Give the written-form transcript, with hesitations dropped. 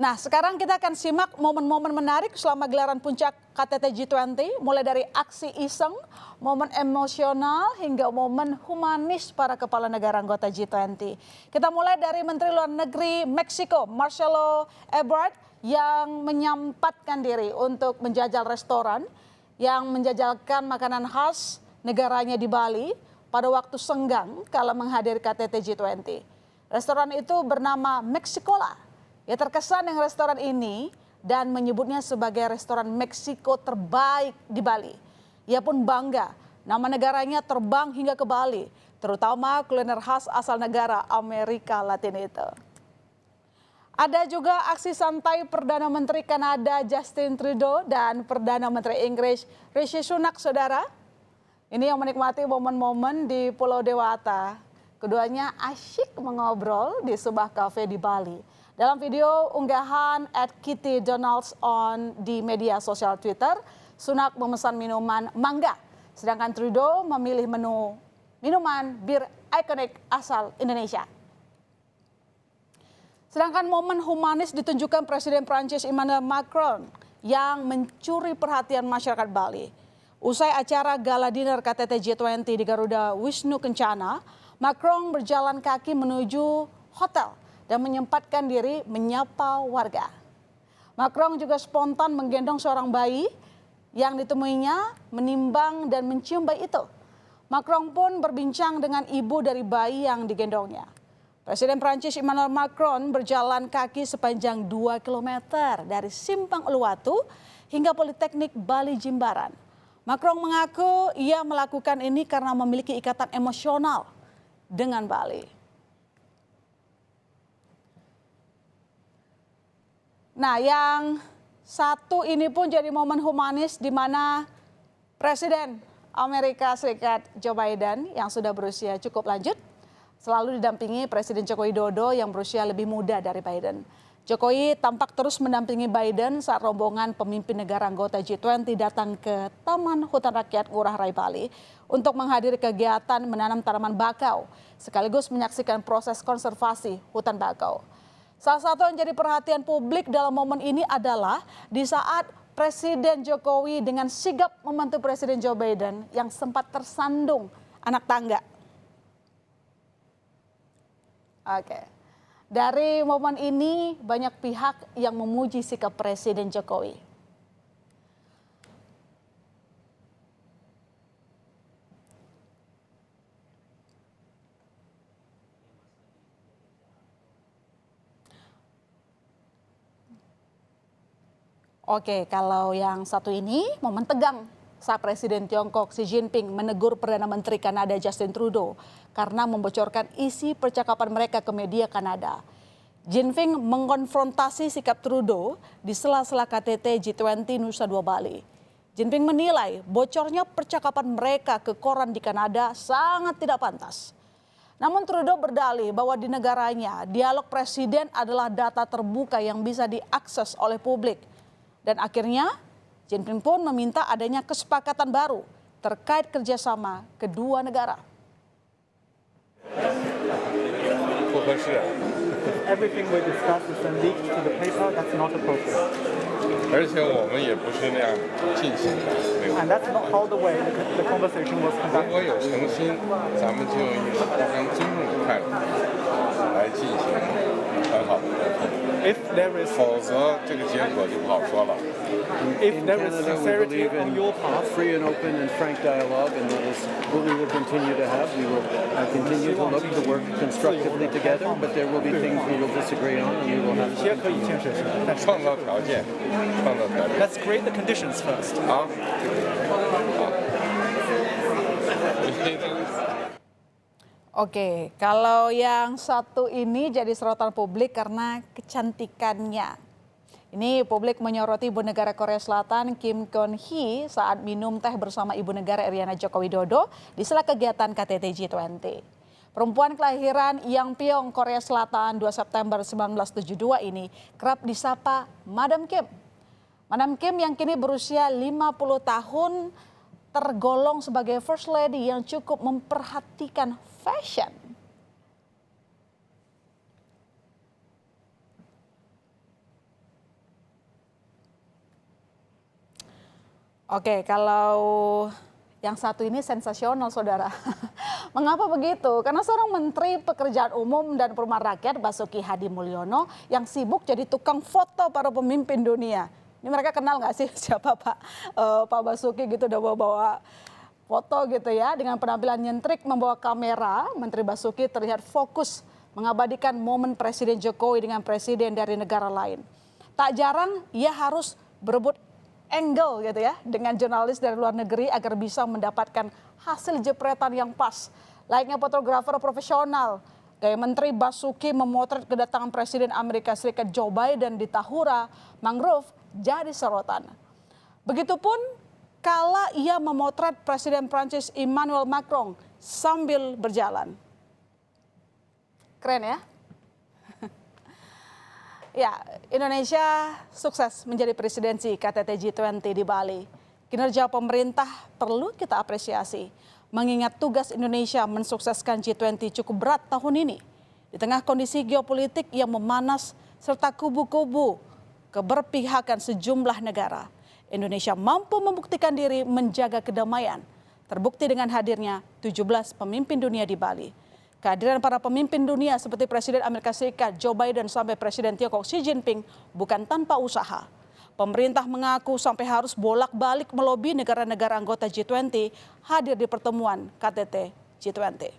Nah, sekarang kita akan simak momen-momen menarik selama gelaran puncak KTT G20, mulai dari aksi iseng, momen emosional, hingga momen humanis para kepala negara anggota G20. Kita mulai dari Menteri Luar Negeri Meksiko, Marcelo Ebrard, yang menyempatkan diri untuk menjajal restoran yang menjajalkan makanan khas negaranya di Bali pada waktu senggang kala menghadiri KTT G20. Restoran itu bernama Meksikola. Ia terkesan dengan restoran ini dan menyebutnya sebagai restoran Meksiko terbaik di Bali. Ia pun bangga nama negaranya terbang hingga ke Bali, terutama kuliner khas asal negara Amerika Latin itu. Ada juga aksi santai Perdana Menteri Kanada Justin Trudeau dan Perdana Menteri Inggris Rishi Sunak, saudara. Ini yang menikmati momen-momen di Pulau Dewata. Keduanya asyik mengobrol di sebuah kafe di Bali. Dalam video unggahan @KittyDonalds di media sosial Twitter, Sunak memesan minuman mangga, sedangkan Trudeau memilih menu minuman bir ikonik asal Indonesia. Sedangkan momen humanis ditunjukkan Presiden Prancis Emmanuel Macron yang mencuri perhatian masyarakat Bali. Usai acara gala dinner KTT G20 di Garuda Wisnu Kencana, Macron berjalan kaki menuju hotel dan menyempatkan diri menyapa warga. Macron juga spontan menggendong seorang bayi yang ditemuinya menimbang dan mencium bayi itu. Macron pun berbincang dengan ibu dari bayi yang digendongnya. Presiden Prancis Emmanuel Macron berjalan kaki sepanjang 2 km dari Simpang Uluwatu hingga Politeknik Bali Jimbaran. Macron mengaku ia melakukan ini karena memiliki ikatan emosional dengan Bali. Nah, yang satu ini pun jadi momen humanis di mana Presiden Amerika Serikat Joe Biden yang sudah berusia cukup lanjut selalu didampingi Presiden Joko Widodo yang berusia lebih muda dari Biden. Jokowi tampak terus mendampingi Biden saat rombongan pemimpin negara anggota G20 datang ke Taman Hutan Rakyat Ngurah Rai Bali untuk menghadiri kegiatan menanam tanaman bakau sekaligus menyaksikan proses konservasi hutan bakau. Salah satu yang jadi perhatian publik dalam momen ini adalah di saat Presiden Jokowi dengan sigap membantu Presiden Joe Biden yang sempat tersandung anak tangga. Oke. Dari momen ini banyak pihak yang memuji sikap Presiden Jokowi. Oke, kalau yang satu ini momen tegang saat Presiden Tiongkok Xi Jinping menegur Perdana Menteri Kanada Justin Trudeau karena membocorkan isi percakapan mereka ke media Kanada. Jinping mengkonfrontasi sikap Trudeau di sela-sela KTT G20 Nusa Dua Bali. Jinping menilai bocornya percakapan mereka ke koran di Kanada sangat tidak pantas. Namun Trudeau berdalih bahwa di negaranya dialog presiden adalah data terbuka yang bisa diakses oleh publik. Dan akhirnya Jinping pun meminta adanya kesepakatan baru terkait kerjasama kedua negara. Everything we discuss is then leaked to the paper. That's not appropriate. 而且我们也不是那样进行的。 And that's not how the way the conversation was 如 conducted. 果有诚心，咱们就用一个互相尊重的态度来进行很好的沟通。 If there is 否则这个结果就不好说了。 if there is Canada, we sincerity believe on in your part, free and open and frank dialogue, and that is what we will continue to have. We will continue to look to work constructively together, but there will be things we will disagree on, and we will have 有些可以建设性，但是创造条件，创造条件。 let's create the conditions first. 好，好。 Oke, kalau yang satu ini jadi sorotan publik karena kecantikannya. Ini publik menyoroti Ibu Negara Korea Selatan Kim Keon Hee saat minum teh bersama Ibu Negara Iriana Joko Widodo di sela kegiatan KTT G20. Perempuan kelahiran Yangpyeong, Korea Selatan 2 September 1972 ini kerap disapa Madam Kim. Madam Kim yang kini berusia 50 tahun tergolong sebagai First Lady yang cukup memperhatikan fashion. Oke, kalau yang satu ini sensasional, saudara. Mengapa begitu? Karena seorang Menteri Pekerjaan Umum dan Perumahan Rakyat Basuki Hadi Mulyono yang sibuk jadi tukang foto para pemimpin dunia. Ini mereka kenal nggak sih siapa Pak Basuki gitu, udah bawa foto gitu ya. Dengan penampilan nyentrik membawa kamera, Menteri Basuki terlihat fokus mengabadikan momen Presiden Jokowi dengan presiden dari negara lain. Tak jarang ia harus berebut angle gitu ya dengan jurnalis dari luar negeri agar bisa mendapatkan hasil jepretan yang pas. Layaknya fotografer profesional, gaya Menteri Basuki memotret kedatangan Presiden Amerika Serikat Joe Biden di Tahura Mangrove jadi sorotan. Begitupun kala ia memotret Presiden Prancis Emmanuel Macron sambil berjalan. Keren ya? Ya, Indonesia sukses menjadi presidensi KTT G20 di Bali. Kinerja pemerintah perlu kita apresiasi, mengingat tugas Indonesia mensukseskan G20 cukup berat tahun ini. Di tengah kondisi geopolitik yang memanas serta kubu-kubu keberpihakan sejumlah negara, Indonesia mampu membuktikan diri menjaga kedamaian. Terbukti dengan hadirnya 17 pemimpin dunia di Bali. Kehadiran para pemimpin dunia seperti Presiden Amerika Serikat Joe Biden sampai Presiden Tiongkok Xi Jinping bukan tanpa usaha. Pemerintah mengaku sampai harus bolak-balik melobi negara-negara anggota G20 hadir di pertemuan KTT G20.